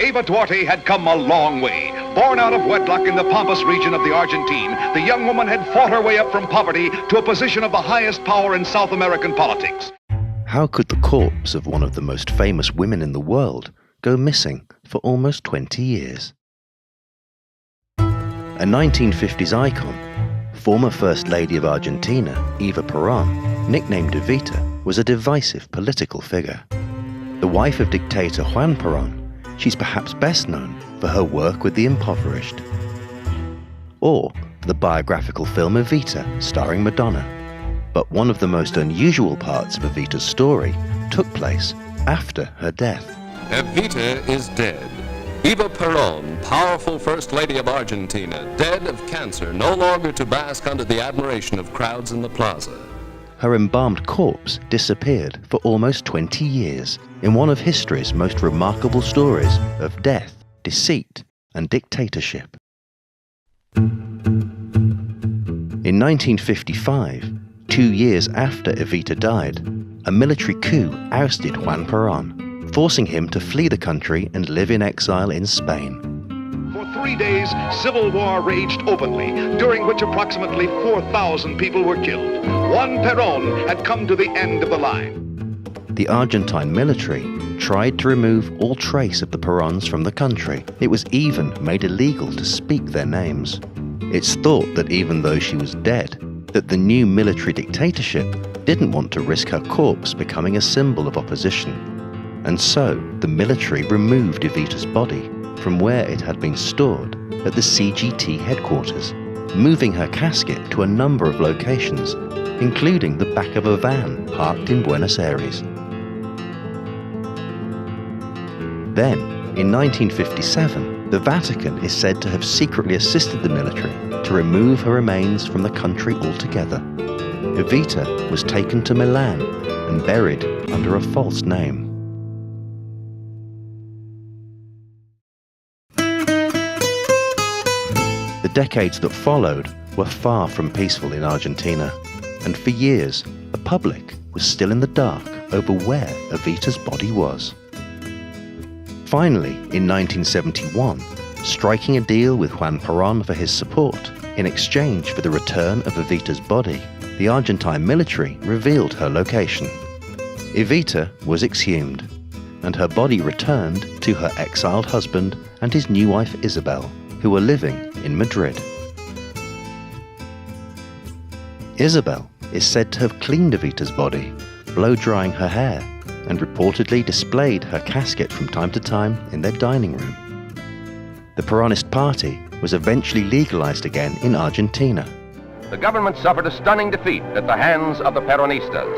Eva Duarte had come a long way. Born out of wedlock in the Pampas region of the Argentine, the young woman had fought her way up from poverty to a position of the highest power in South American politics. How could the corpse of one of the most famous women in the world go missing for almost 20 years? A 1950s icon, former First Lady of Argentina, Eva Perón, nicknamed Evita, was a divisive political figure. The wife of dictator Juan Perón, she's perhaps best known for her work with the impoverished, or for the biographical film Evita, starring Madonna. But one of the most unusual parts of Evita's story took place after her death. Evita is dead. Eva Perón, powerful First Lady of Argentina, dead of cancer, no longer to bask under the admiration of crowds in the plaza. Her embalmed corpse disappeared for almost 20 years in one of history's most remarkable stories of death, deceit, and dictatorship. In 1955, 2 years after Evita died, a military coup ousted Juan Perón, forcing him to flee the country and live in exile in Spain. For 3 days, civil war raged openly, during which approximately 4,000 people were killed. Juan Perón had come to the end of the line. The Argentine military tried to remove all trace of the Perons from the country. It was even made illegal to speak their names. It's thought that even though she was dead, that the new military dictatorship didn't want to risk her corpse becoming a symbol of opposition. And so the military removed Evita's body from where it had been stored at the CGT headquarters, moving her casket to a number of locations, including the back of a van parked in Buenos Aires. Then, in 1957, the Vatican is said to have secretly assisted the military to remove her remains from the country altogether. Evita was taken to Milan and buried under a false name. The decades that followed were far from peaceful in Argentina, and for years the public was still in the dark over where Evita's body was. Finally, in 1971, striking a deal with Juan Perón for his support in exchange for the return of Evita's body, the Argentine military revealed her location. Evita was exhumed, and her body returned to her exiled husband and his new wife Isabel, who were living in Madrid. Isabel is said to have cleaned Evita's body, blow-drying her hair, and reportedly displayed her casket from time to time in their dining room. The Peronist Party was eventually legalized again in Argentina. The government suffered a stunning defeat at the hands of the Peronistas.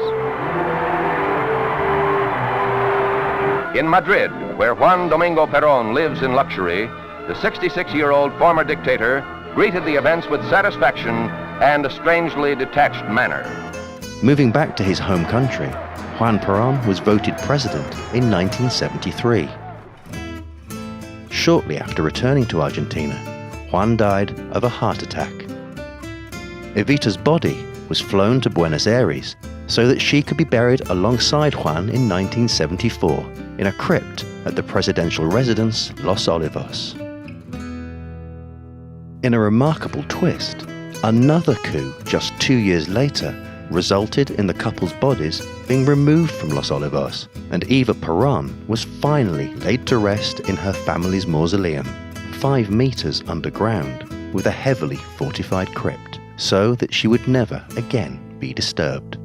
In Madrid, where Juan Domingo Perón lives in luxury, the 66-year-old former dictator greeted the events with satisfaction and a strangely detached manner. Moving back to his home country, Juan Perón was voted president in 1973. Shortly after returning to Argentina, Juan died of a heart attack. Evita's body was flown to Buenos Aires so that she could be buried alongside Juan in 1974 in a crypt at the presidential residence Los Olivos. In a remarkable twist, another coup just 2 years later resulted in the couple's bodies being removed from Los Olivos, and Eva Perón was finally laid to rest in her family's mausoleum, 5 meters underground, with a heavily fortified crypt, so that she would never again be disturbed.